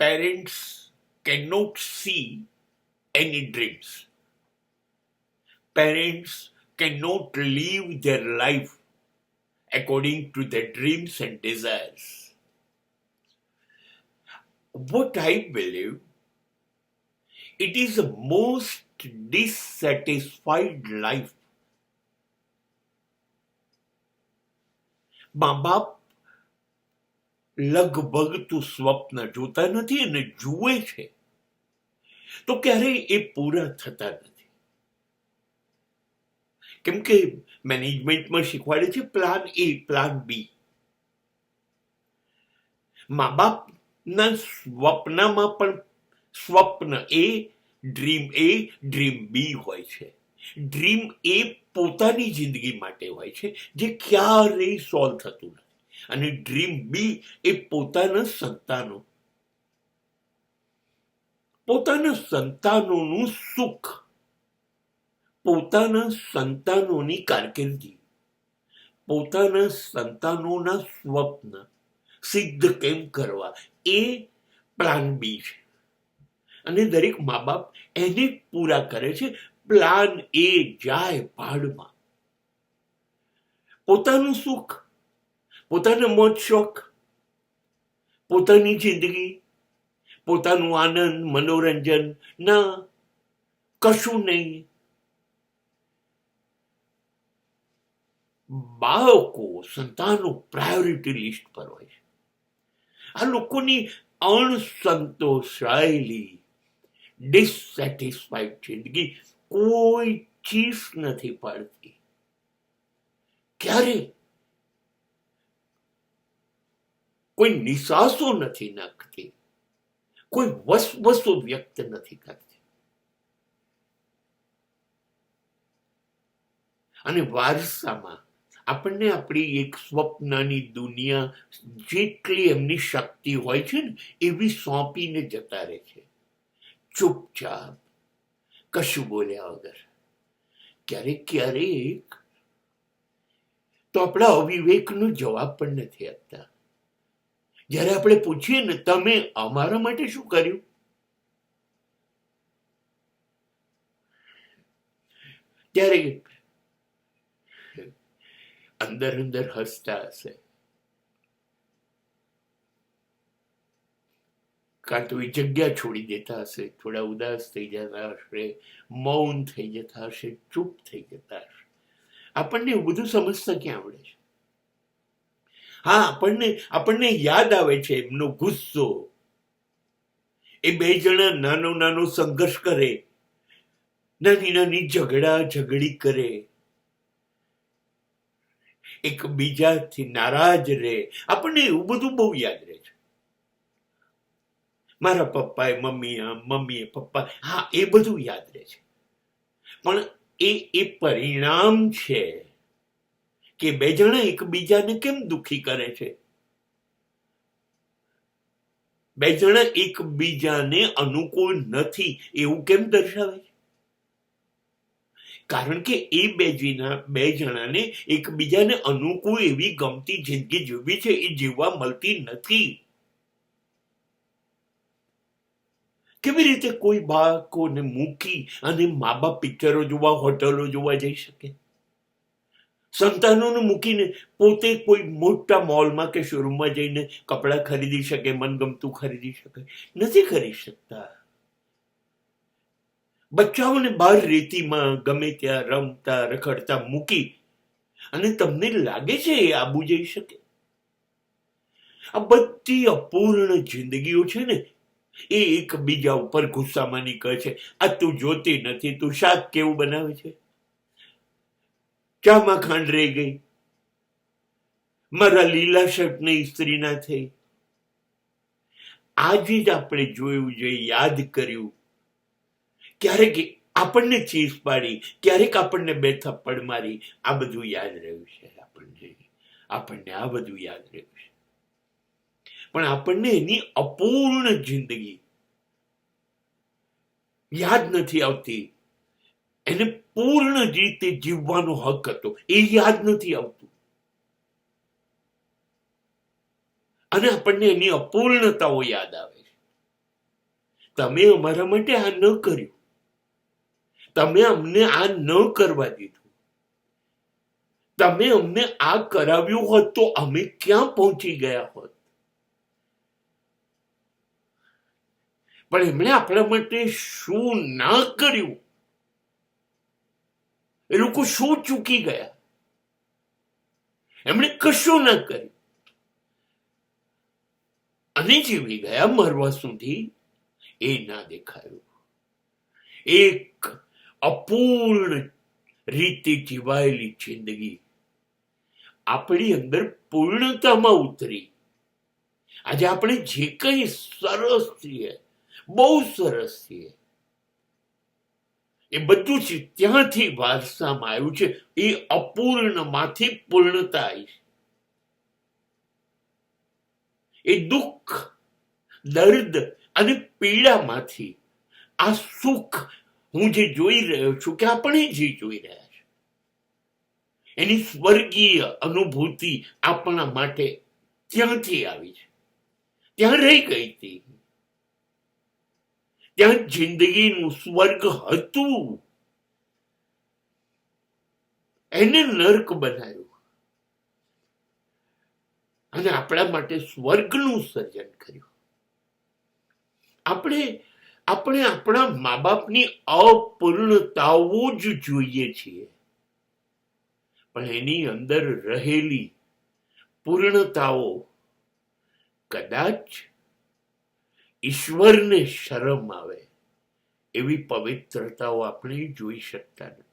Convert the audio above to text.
parents cannot see any dreams. Parents cannot live their life according to their dreams and desires. What I believe, it is the most dissatisfied life. મા બાપ લગભગ તો સ્વપ્ન જોતા નથી અને જુએ છે તો ક્યારેય એ પૂરા થતા નથી. કેમ કે મેનેજમેન્ટમાં શીખવાડે છે પ્લાન એ, પ્લાન બી. મા બાપના સ્વપ્નમાં પણ સ્વપ્ન એ, ડ્રીમ બી હોય છે. ડ્રીમ એ પોતાની જિંદગી માટે હોય છે જે ક્યારેય સોલ્વ થતું નથી, અને ડ્રીમ બી એ પોતાના સંતાનોનું સુખ, પોતાના સંતાનોની કારકિર્દી, પોતાના સંતાનોના સ્વપ્ન સિદ્ધ કેમ કરવા, એ પ્લાન બી છે. અને દરેક મા બાપ એને પૂરા કરે છે. પ્લાન એ જાય ભાડમાં. પોતાનું સુખ, પોતાના મોજ શોખ, પોતાની જિંદગી, પોતાનું આનંદ, મનોરંજન, ના, કશું નહીં. બાળકો, સંતાનો પ્રાયોરિટી લિસ્ટ પર હોય છે. આ લોકોની અણસંતોષાયેલી, ડિસસેટિસ્ફાઈડ જિંદગી કોઈ ચીસ નથી પાડતી. ક્યારે કોઈ નિસાસો નથી નાખતી, કોઈ વસવસો વ્યક્ત નથી કરતી. અને વારસામાં આપણને આપણી એક સ્વપ્નની દુનિયા, જેટલી એમની શક્તિ હોય છે ને એવી સોંપીને જતા રહે છે, ચૂપચાપ, કશું બોલ્યા વગર. ક્યારેક તો આપણા અવિવેકનો જવાબ પણ નથી આપતા. જ્યારે આપણે પૂછીએ ને, તમે અમારા માટે શું કર્યું, ત્યારે અંદર હસતા હશે, કાં તો એ જગ્યા છોડી દેતા હશે, થોડા ઉદાસ થઈ જતા હશે, મૌન થઈ જતા હશે, ચૂપ થઈ જતા હશે. આપણને એવું બધું સમજતા ક્યાં આવડે છે? હા, આપણને યાદ આવે છે એમનો ગુસ્સો. એ બે જણા નાનો સંઘર્ષ કરે, નાની ઝઘડી કરે, એકબીજાથી નારાજ રહે. આપણને એવું બધું બહુ યાદ રહે છે. મારા પપ્પાએ મમ્મીએ પપ્પા, હા, એ બધું યાદ રહે છે. પણ એ પરિણામ છે કે બે જણા એકબીજાને કેમ દુખી કરે છે, બે જણા એકબીજાને અનુકૂળ નથી એવું કેમ દર્શાવે છે? કારણ કે એ બે જણાને એકબીજાને અનુકૂળ એવી ગમતી જિંદગી જીવવી છે, એ જીવવા મળતી નથી. કેવી રીતે કોઈ બાળકોને મૂકી અને મા બાપ પિક્ચરો જોવા, હોટલો જોવા જઈ શકે? સંતાનોને મૂકીને પોતે કોઈ મોટા મોલમાં કે શોરૂમમાં જઈને કપડાં ખરીદી શકે, મનગમતું ખરીદી શકે? નથી કરી શકતા. બચ્ચાઓને બહાર રેતીમાં ગમે ત્યાં રમતા રખડતા મૂકી અને તમને લાગે છે એ આબુ જઈ શકે? આ બધી અપૂર્ણ જિંદગીઓ છે ને, એ એકબીજા ઉપર ગુસ્સામાં નીકળે છે. આ તું જોતી નથી, તું શાક કેવું બનાવે છે, ચામાં ખાંડ રહી ગઈ, મારા લીલા શર્ટને ઇસ્ત્રી ના થઈ. આજે જ આપણે જોયું, યાદ કર્યું. ક્યારેક આપણને ચીસ પાડી, ક્યારેક આપણને બે થપ્પડ મારી. આ બધું યાદ રહ્યું છે આપણને આ બધું યાદ રહ્યું છે. પણ આપણને એની અપૂર્ણ જિંદગી યાદ નથી આવતી. એને પૂર્ણ રીતે જીવવાનો હક હતો, એ યાદ નથી આવતું. અને આપણને એની અપૂર્ણતાઓ યાદ આવે છે. તમે અમારા માટે આ ન કર્યું, તમે અમને આ ન કરવા દીધું, તમે અમને આ કરાવ્યું હોત તો અમે ક્યાં પહોંચી ગયા હોત. પણ એમણે આપણા માટે શું ના કર્યું, એ લોકો શું ચૂકી ગયા? એમણે કશું ના કર્યું અને જીવી ગયા મરવા સુધી. એ ના દેખાયું. એક અપૂર્ણ રીતે જીવાયેલી જિંદગી આપણી અંદર પૂર્ણતામાં ઉતરી. આજે આપણે જે કંઈ સરસ છીએ, બહુ સરસ છીએ, એ બધું જ ત્યાંથી વારસામાં આવ્યું છે. એ અપૂર્ણમાંથી પૂર્ણતા આવી. એ દુઃખ, દર્દ અને પીડામાંથી આ સુખ હું જે જોઈ રહ્યો છું, કે આપણે જે જોઈ રહ્યા છે, એની સ્વર્ગીય અનુભૂતિ આપણા માટે ત્યાંથી આવી છે. ત્યાં રહી ગઈ હતી. ત્યાં જિંદગીનું સ્વર્ગ હતું, એને નર્ક બનાવ્યું અને આપણા માટે સ્વર્ગનું સર્જન કર્યું. આપણે આપણા મા બાપની અપૂર્ણતાઓ જ જોઈએ છીએ, પણ એની અંદર રહેલી પૂર્ણતાઓ કદાચ ઈશ્વરને શરમ આવે એવી પવિત્રતાઓ આપણે જોઈ શકતા નથી.